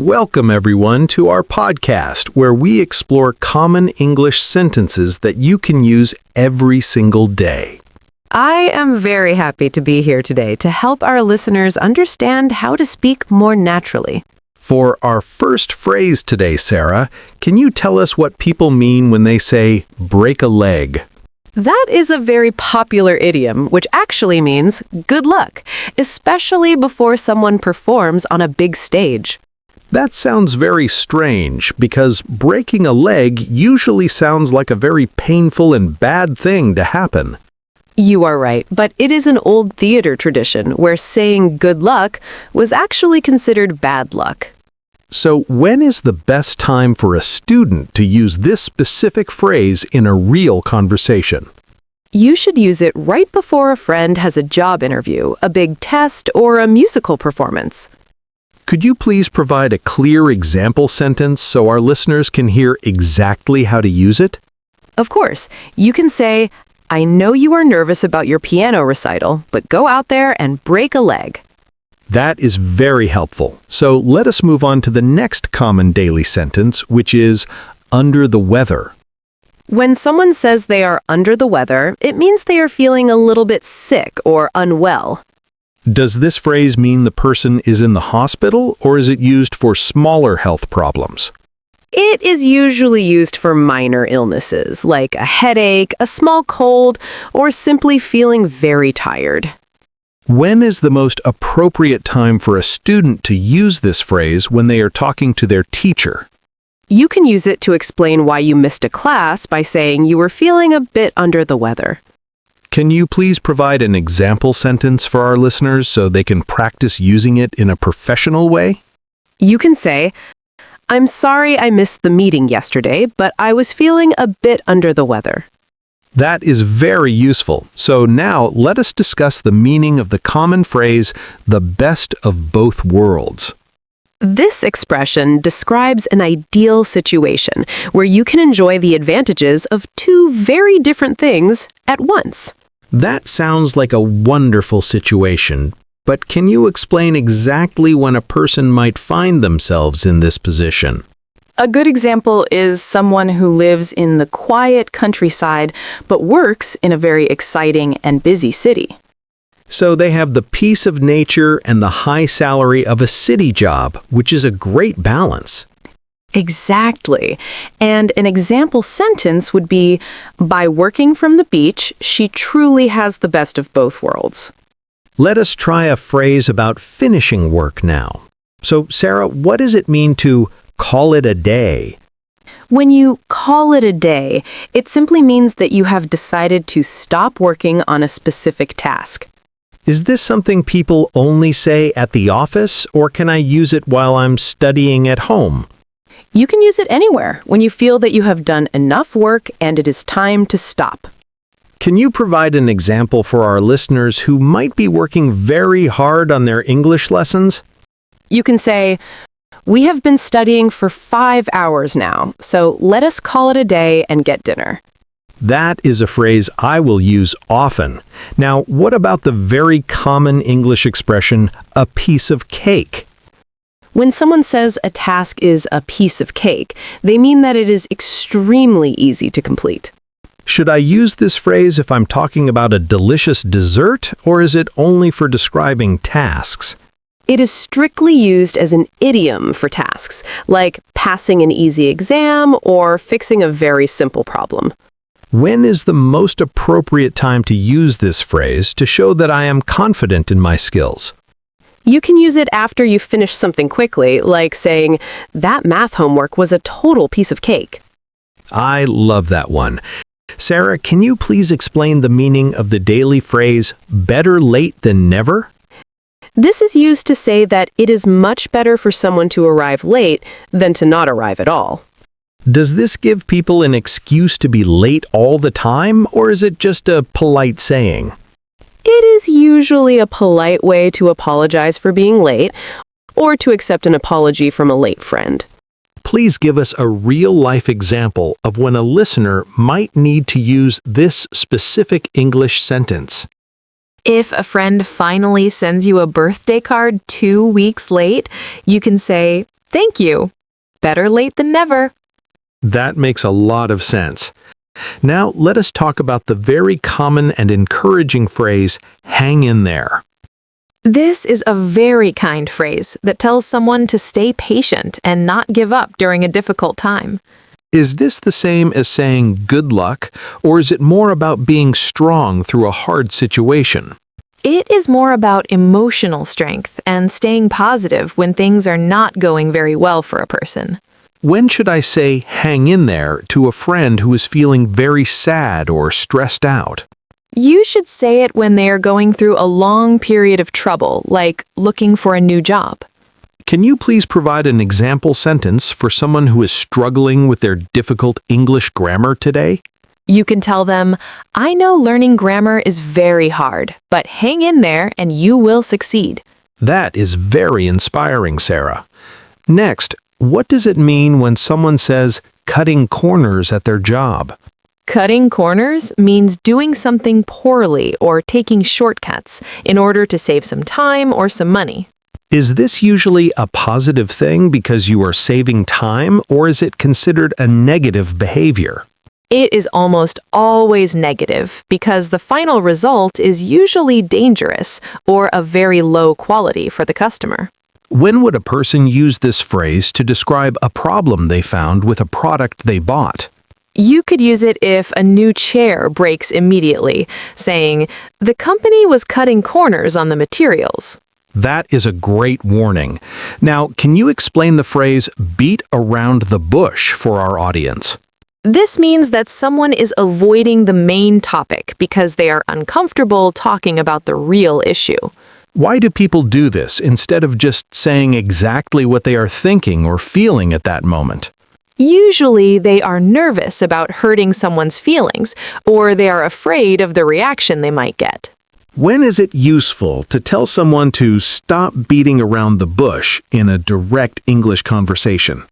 Welcome, everyone, to our podcast where we explore common English sentences that you can use every single day. I am very happy to be here today to help our listeners understand how to speak more naturally. For our first phrase today, Sarah, can you tell us what people mean when they say break a leg? That is a very popular idiom, which actually means good luck, especially before someone performs on a big stage. That sounds very strange because breaking a leg usually sounds like a very painful and bad thing to happen. You are right, but it is an old theater tradition where saying good luck was actually considered bad luck. So when is the best time for a student to use this specific phrase in a real conversation? You should use it right before a friend has a job interview, a big test, or a musical performance. Could you please provide a clear example sentence so our listeners can hear exactly how to use it? Of course, you can say, I know you are nervous about your piano recital, but go out there and break a leg. That is very helpful. So let us move on to the next common daily sentence, which is under the weather. When someone says they are under the weather, it means they are feeling a little bit sick or unwell. Does this phrase mean the person is in the hospital, or is it used for smaller health problems? It is usually used for minor illnesses, like a headache, a small cold, or simply feeling very tired. When is the most appropriate time for a student to use this phrase when they are talking to their teacher? You can use it to explain why you missed a class by saying you were feeling a bit under the weather. Can you please provide an example sentence for our listeners so they can practice using it in a professional way? You can say, I'm sorry I missed the meeting yesterday, but I was feeling a bit under the weather. That is very useful. So now let us discuss the meaning of the common phrase, the best of both worlds. This expression describes an ideal situation where you can enjoy the advantages of two very different things at once. That sounds like a wonderful situation, but can you explain exactly when a person might find themselves in this position? A good example is someone who lives in the quiet countryside but works in a very exciting and busy city. So they have the peace of nature and the high salary of a city job, which is a great balance. Exactly. And an example sentence would be, by working from the beach, she truly has the best of both worlds. Let us try a phrase about finishing work now. So, Sarah, what does it mean to call it a day? When you call it a day, it simply means that you have decided to stop working on a specific task. Is this something people only say at the office, or can I use it while I'm studying at home? You can use it anywhere when you feel that you have done enough work and it is time to stop. Can you provide an example for our listeners who might be working very hard on their English lessons? You can say, we have been studying for 5 hours now, so let us call it a day and get dinner. That is a phrase I will use often. Now, what about the very common English expression, a piece of cake? When someone says a task is a piece of cake, they mean that it is extremely easy to complete. Should I use this phrase if I'm talking about a delicious dessert, or is it only for describing tasks? It is strictly used as an idiom for tasks, like passing an easy exam or fixing a very simple problem. When is the most appropriate time to use this phrase to show that I am confident in my skills? You can use it after you finish something quickly, like saying, that math homework was a total piece of cake. I love that one. Sarah, can you please explain the meaning of the daily phrase, better late than never? This is used to say that it is much better for someone to arrive late than to not arrive at all. Does this give people an excuse to be late all the time, or is it just a polite saying? It is usually a polite way to apologize for being late or to accept an apology from a late friend. Please give us a real-life example of when a listener might need to use this specific English sentence. If a friend finally sends you a birthday card 2 weeks late, you can say, Thank you. Better late than never. That makes a lot of sense. Now, let us talk about the very common and encouraging phrase, hang in there. This is a very kind phrase that tells someone to stay patient and not give up during a difficult time. Is this the same as saying good luck, or is it more about being strong through a hard situation? It is more about emotional strength and staying positive when things are not going very well for a person. When should I say hang in there to a friend who is feeling very sad or stressed out? You should say it when they are going through a long period of trouble, like looking for a new job. Can you please provide an example sentence for someone who is struggling with their difficult English grammar today? You can tell them, I know learning grammar is very hard, but hang in there and you will succeed. That is very inspiring, Sarah. Next, what does it mean when someone says cutting corners at their job? Cutting corners means doing something poorly or taking shortcuts in order to save some time or some money. Is this usually a positive thing because you are saving time, or is it considered a negative behavior? It is almost always negative because the final result is usually dangerous or of very low quality for the customer. When would a person use this phrase to describe a problem they found with a product they bought? You could use it if a new chair breaks immediately, saying, the company was cutting corners on the materials. That is a great warning. Now, can you explain the phrase beat around the bush for our audience? This means that someone is avoiding the main topic because they are uncomfortable talking about the real issue. Why do people do this instead of just saying exactly what they are thinking or feeling at that moment? Usually, they are nervous about hurting someone's feelings, or they are afraid of the reaction they might get. When is it useful to tell someone to stop beating around the bush in a direct English conversation?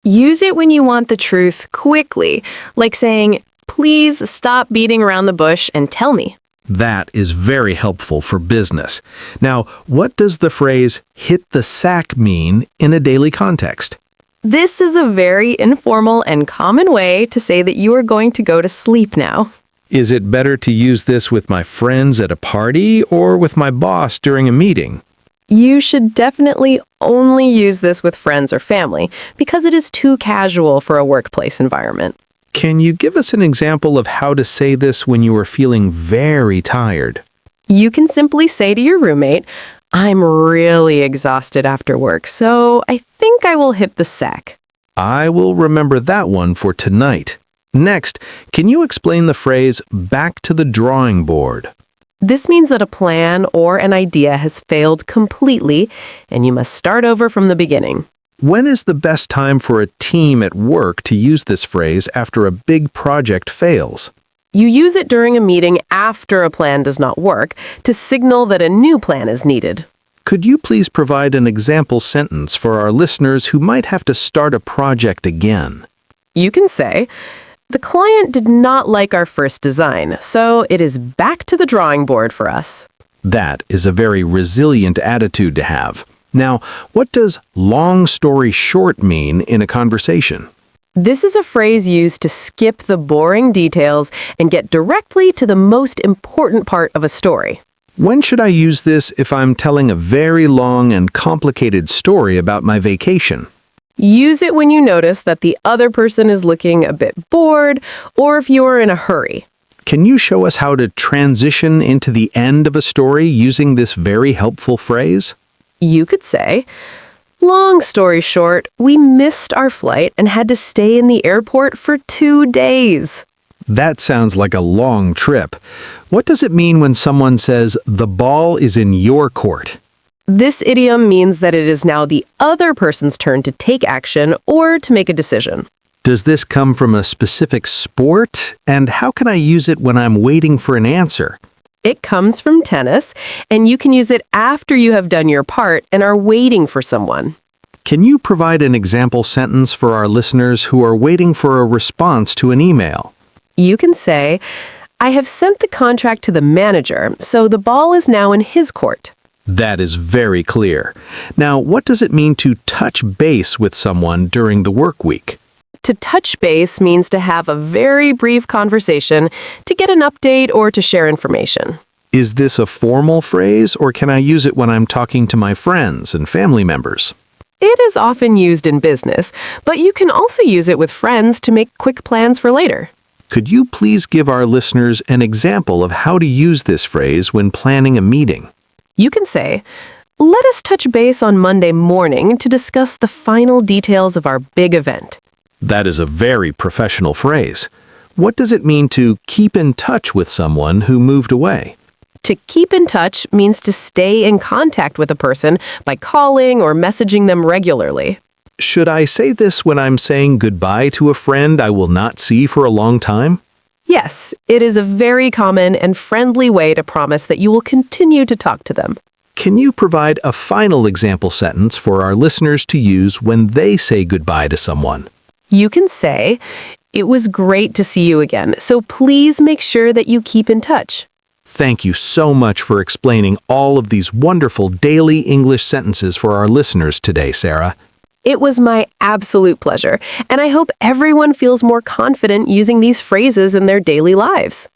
Use it when you want the truth quickly, like saying, please stop beating around the bush and tell me. That is very helpful for business. Now, what does the phrase hit the sack mean in a daily context? This is a very informal and common way to say that you are going to go to sleep now. Is it better to use this with my friends at a party or with my boss during a meeting? You should definitely only use this with friends or family because it is too casual for a workplace environment. Can you give us an example of how to say this when you are feeling very tired? You can simply say to your roommate, I'm really exhausted after work, so I think I will hit the sack. I will remember that one for tonight. Next, can you explain the phrase back to the drawing board? This means that a plan or an idea has failed completely, and you must start over from the beginning. When is the best time for a team at work to use this phrase after a big project fails? You use it during a meeting after a plan does not work to signal that a new plan is needed. Could you please provide an example sentence for our listeners who might have to start a project again? You can say, the client did not like our first design, so it is back to the drawing board for us. That is a very resilient attitude to have. Now, what does long story short mean in a conversation? This is a phrase used to skip the boring details and get directly to the most important part of a story. When should I use this if I'm telling a very long and complicated story about my vacation? Use it when you notice that the other person is looking a bit bored or if you are in a hurry. Can you show us how to transition into the end of a story using this very helpful phrase? You could say, long story short, we missed our flight and had to stay in the airport for 2 days. That sounds like a long trip. What does it mean when someone says, the ball is in your court? This idiom means that it is now the other person's turn to take action or to make a decision. Does this come from a specific sport? And how can I use it when I'm waiting for an answer? It comes from tennis, and you can use it after you have done your part and are waiting for someone. Can you provide an example sentence for our listeners who are waiting for a response to an email? You can say, I have sent the contract to the manager, so the ball is now in his court. That is very clear. Now, what does it mean to touch base with someone during the work week? To touch base means to have a very brief conversation, to get an update, or to share information. Is this a formal phrase, or can I use it when I'm talking to my friends and family members? It is often used in business, but you can also use it with friends to make quick plans for later. Could you please give our listeners an example of how to use this phrase when planning a meeting? You can say, "Let us touch base on Monday morning to discuss the final details of our big event." That is a very professional phrase. What does it mean to keep in touch with someone who moved away? To keep in touch means to stay in contact with a person by calling or messaging them regularly. Should I say this when I'm saying goodbye to a friend I will not see for a long time? Yes, it is a very common and friendly way to promise that you will continue to talk to them. Can you provide a final example sentence for our listeners to use when they say goodbye to someone? You can say, "It was great to see you again, so please make sure that you keep in touch." Thank you so much for explaining all of these wonderful daily English sentences for our listeners today, Sarah. It was my absolute pleasure, and I hope everyone feels more confident using these phrases in their daily lives.